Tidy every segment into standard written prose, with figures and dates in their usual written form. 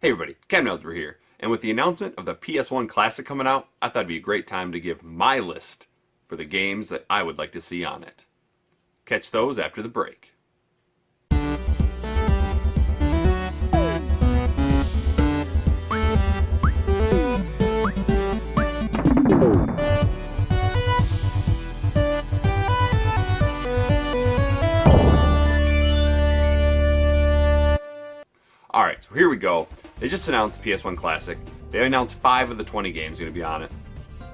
Hey everybody, Captain Algebra here, and with the announcement of the PS1 Classic coming out, I thought it'd be a great time to give my list for the games that I would like to see on it. Catch those after the break. Alright, so here we go. They just announced PS1 Classic. They announced 5 of the 20 games going to be on it.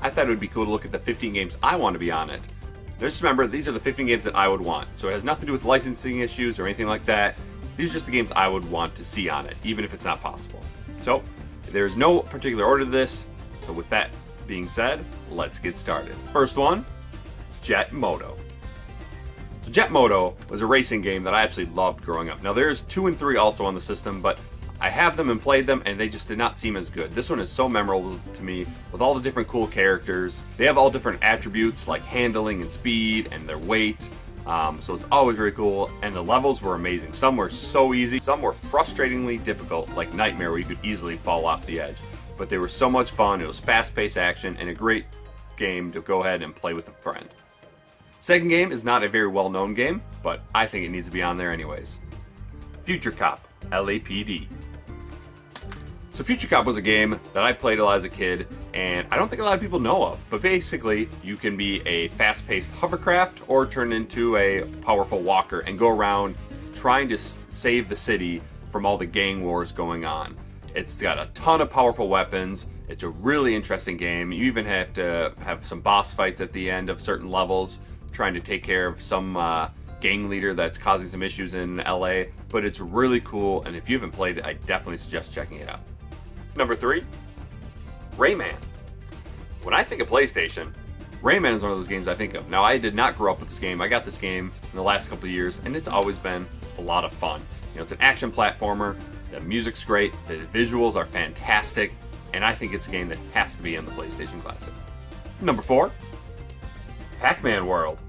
I thought it would be cool to look at the 15 games I want to be on it. Just remember, these are the 15 games that I would want. So it has nothing to do with licensing issues or anything like that. These are just the games I would want to see on it, even if it's not possible. So, there's no particular order to this. So with that being said, let's get started. First one, Jet Moto. So Jet Moto was a racing game that I absolutely loved growing up. Now there's 2 and 3 also on the system, but I have them and played them and they just did not seem as good. This one is so memorable to me with all the different cool characters. They have all different attributes like handling and speed and their weight. So it's always very cool, and the levels were amazing. Some were so easy, some were frustratingly difficult, like Nightmare, where you could easily fall off the edge. But they were so much fun. It was fast-paced action and a great game to go ahead and play with a friend. Second game is not a very well-known game, but I think it needs to be on there anyways. Future Cop, LAPD. So Future Cop was a game that I played a lot as a kid, and I don't think a lot of people know of. But basically, you can be a fast-paced hovercraft or turn into a powerful walker and go around trying to save the city from all the gang wars going on. It's got a ton of powerful weapons. It's a really interesting game. You even have to have some boss fights at the end of certain levels, trying to take care of some gang leader that's causing some issues in LA. But it's really cool, and if you haven't played it, I definitely suggest checking it out. Number 3, Rayman. When I think of PlayStation, Rayman is one of those games I think of. Now, I did not grow up with this game. I got this game in the last couple of years, and it's always been a lot of fun. You know, it's an action platformer. The music's great. The visuals are fantastic, and I think it's a game that has to be in the PlayStation Classic. Number 4, Pac-Man World.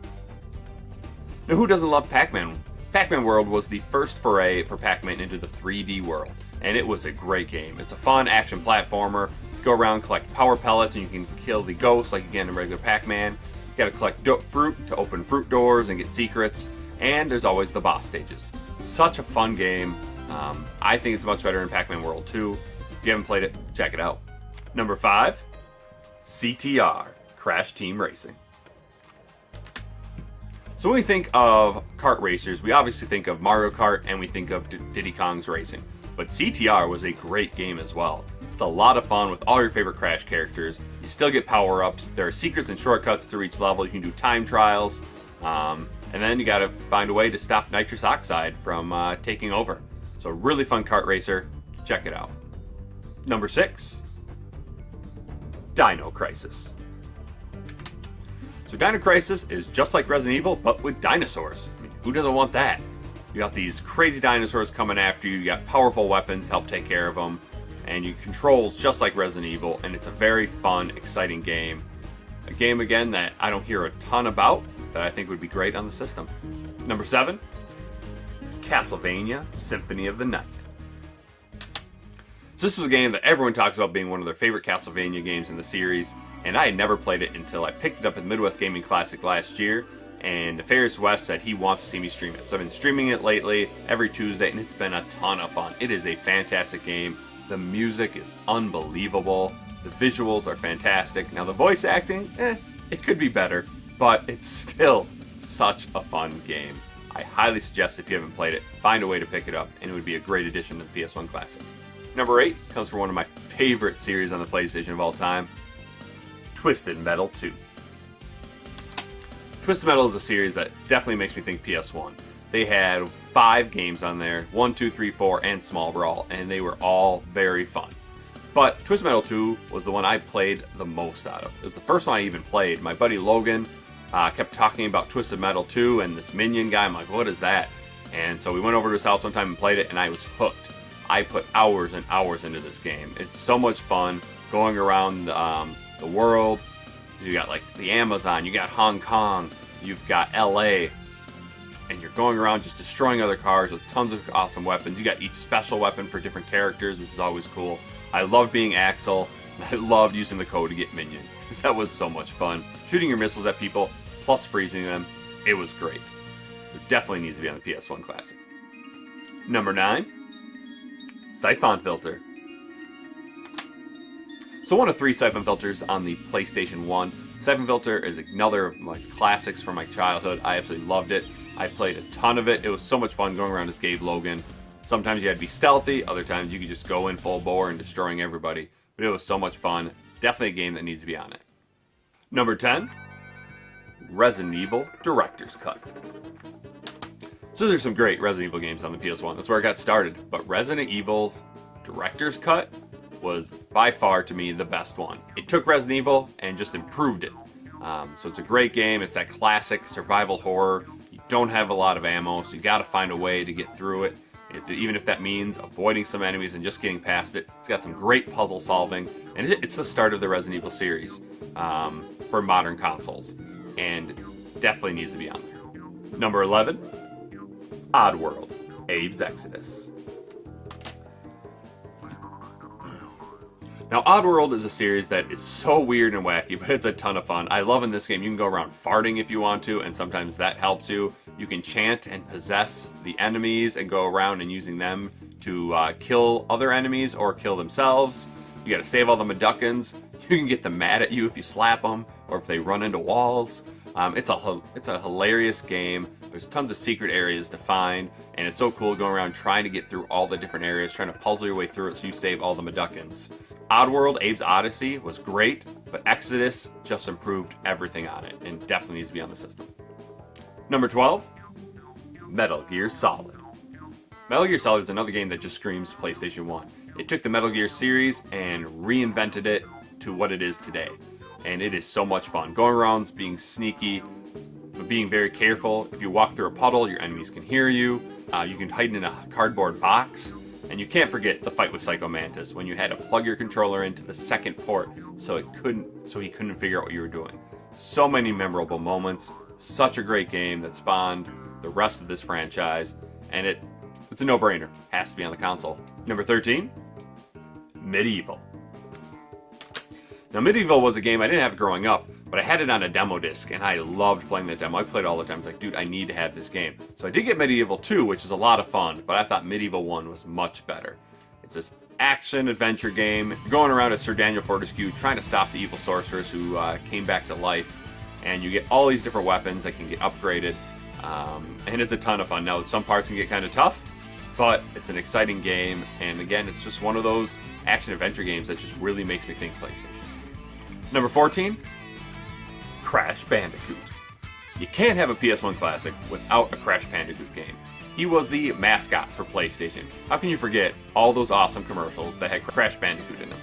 Now, who doesn't love Pac-Man? Pac-Man World was the first foray for Pac-Man into the 3D world, and it was a great game. It's a fun action platformer. You go around, collect power pellets, and you can kill the ghosts like you can in regular Pac-Man. You gotta collect fruit to open fruit doors and get secrets, and there's always the boss stages. Such a fun game. I think it's much better in Pac-Man World 2. If you haven't played it, check it out. Number 5, CTR, Crash Team Racing. So when we think of kart racers, we obviously think of Mario Kart and we think of Diddy Kong's Racing. But CTR was a great game as well. It's a lot of fun with all your favorite Crash characters. You still get power-ups. There are secrets and shortcuts through each level. You can do time trials. And then you gotta find a way to stop nitrous oxide from taking over. So really fun kart racer. Check it out. Number 6, Dino Crisis. So Dino Crisis is just like Resident Evil, but with dinosaurs. I mean, who doesn't want that? You got these crazy dinosaurs coming after you. You got powerful weapons to help take care of them. And you controls just like Resident Evil. And it's a very fun, exciting game. A game, again, that I don't hear a ton about, that I think would be great on the system. Number 7, Castlevania Symphony of the Night. So this was a game that everyone talks about being one of their favorite Castlevania games in the series, and I had never played it until I picked it up at the Midwest Gaming Classic last year, and Nefarious West said he wants to see me stream it. So I've been streaming it lately, every Tuesday, and it's been a ton of fun. It is a fantastic game. The music is unbelievable. The visuals are fantastic. Now the voice acting, it could be better, but it's still such a fun game. I highly suggest, if you haven't played it, find a way to pick it up, and it would be a great addition to the PS1 Classic. Number 8 comes from one of my favorite series on the PlayStation of all time, Twisted Metal 2. Twisted Metal is a series that definitely makes me think PS1. They had 5 games on there, 1, 2, 3, 4, and Small Brawl, and they were all very fun. But Twisted Metal 2 was the one I played the most out of. It was the first one I even played. My buddy Logan kept talking about Twisted Metal 2 and this minion guy. I'm like, what is that? And so we went over to his house one time and played it, and I was hooked. I put hours and hours into this game. It's so much fun going around the world. You got like the Amazon, you got Hong Kong, you've got LA, and you're going around just destroying other cars with tons of awesome weapons. You got each special weapon for different characters, which is always cool. I love being Axel, and I loved using the code to get minion, because that was so much fun. Shooting your missiles at people, plus freezing them, it was great. It definitely needs to be on the PS1 Classic. Number 9, Siphon Filter. So one of 3 Siphon Filters on the PlayStation 1. Siphon Filter is another of my classics from my childhood. I absolutely loved it. I played a ton of it. It was so much fun going around as Gabe Logan. Sometimes you had to be stealthy, other times you could just go in full bore and destroying everybody. But it was so much fun. Definitely a game that needs to be on it. Number 10, Resident Evil Director's Cut. So there's some great Resident Evil games on the PS1. That's where I got started. But Resident Evil's Director's Cut was by far, to me, the best one. It took Resident Evil and just improved it. So it's a great game. It's that classic survival horror. You don't have a lot of ammo, so you got to find a way to get through it. Even if that means avoiding some enemies and just getting past it. It's got some great puzzle solving, and it's the start of the Resident Evil series for modern consoles, and definitely needs to be on there. Number 11, Oddworld, Abe's Exodus. Now, Oddworld is a series that is so weird and wacky, but it's a ton of fun. I love in this game, you can go around farting if you want to, and sometimes that helps you. You can chant and possess the enemies and go around and using them to kill other enemies or kill themselves. You gotta save all the Meducans. You can get them mad at you if you slap them or if they run into walls. It's a hilarious game. There's tons of secret areas to find, and it's so cool going around trying to get through all the different areas, trying to puzzle your way through it so you save all the Meducans. Oddworld, Abe's Odyssey was great, but Exodus just improved everything on it, and definitely needs to be on the system. Number 12, Metal Gear Solid. Metal Gear Solid is another game that just screams PlayStation 1. It took the Metal Gear series and reinvented it to what it is today. And it is so much fun. Going around being sneaky, but being very careful. If you walk through a puddle, your enemies can hear you. You can hide in a cardboard box. And you can't forget the fight with Psycho Mantis when you had to plug your controller into the second port so he couldn't figure out what you were doing. So many memorable moments. Such a great game that spawned the rest of this franchise, and it's a no-brainer. Has to be on the console. Number 13, Medieval. Now, Medieval was a game I didn't have growing up, but I had it on a demo disc, and I loved playing that demo. I played it all the time. I was like, dude, I need to have this game. So I did get Medieval 2, which is a lot of fun, but I thought Medieval 1 was much better. It's this action-adventure game. You're going around as Sir Daniel Fortescue trying to stop the evil sorceress who came back to life, and you get all these different weapons that can get upgraded, and it's a ton of fun. Now, some parts can get kind of tough, but it's an exciting game, and again, it's just one of those action-adventure games that just really makes me think PlayStation. Number 14, Crash Bandicoot. You can't have a PS1 Classic without a Crash Bandicoot game. He was the mascot for PlayStation. How can you forget all those awesome commercials that had Crash Bandicoot in them?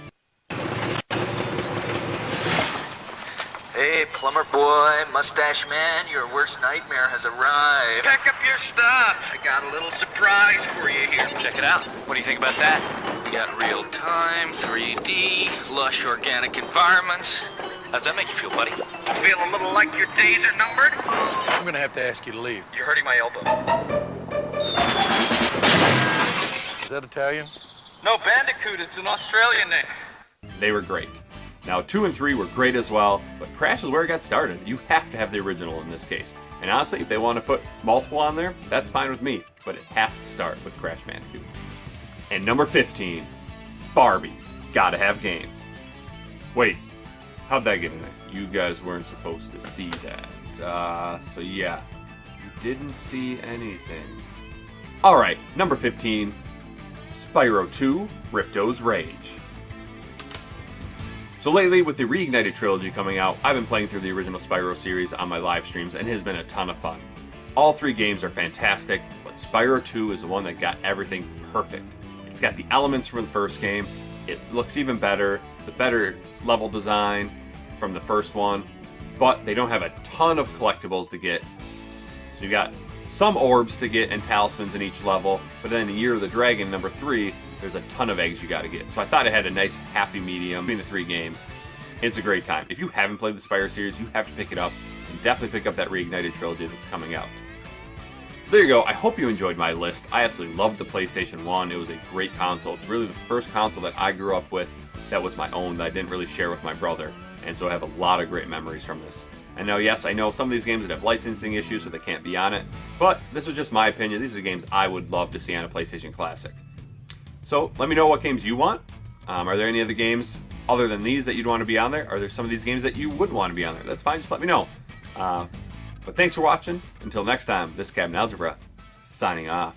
Hey, plumber boy, mustache man, your worst nightmare has arrived. Pack up your stuff. I got a little surprise for you here. Check it out. What do you think about that? We got real-time, 3D, lush organic environments. How's that make you feel, buddy? Feel a little like your days are numbered? I'm gonna have to ask you to leave. You're hurting my elbow. Is that Italian? No, Bandicoot is an Australian name. They were great. Now, 2 and 3 were great as well, but Crash is where it got started. You have to have the original in this case. And honestly, if they want to put multiple on there, that's fine with me, but it has to start with Crash Bandicoot. And number 15, Barbie. Gotta have games. Wait, how'd that get in there? You guys weren't supposed to see that. So yeah, you didn't see anything. Alright, number 15, Spyro 2, Ripto's Rage. So lately, with the Reignited trilogy coming out, I've been playing through the original Spyro series on my live streams, and it has been a ton of fun. All 3 games are fantastic, but Spyro 2 is the one that got everything perfect. It's got the elements from the first game, it looks even better, the better level design from the first one, but they don't have a ton of collectibles to get. So you got some orbs to get and talismans in each level, but then in Year of the Dragon, number 3, there's a ton of eggs you gotta get. So I thought it had a nice happy medium between the 3 games. It's a great time. If you haven't played the Spyro series, you have to pick it up, and definitely pick up that Reignited trilogy that's coming out. So there you go. I hope you enjoyed my list. I absolutely loved the PlayStation 1. It was a great console. It's really the first console that I grew up with that was my own, that I didn't really share with my brother. And so I have a lot of great memories from this. And now, yes, I know some of these games that have licensing issues, so they can't be on it. But this was just my opinion. These are games I would love to see on a PlayStation Classic. So let me know what games you want. Are there any other games other than these that you'd want to be on there? Are there some of these games that you would want to be on there? That's fine. Just let me know. But thanks for watching. Until next time, this is Captain Algebra, signing off.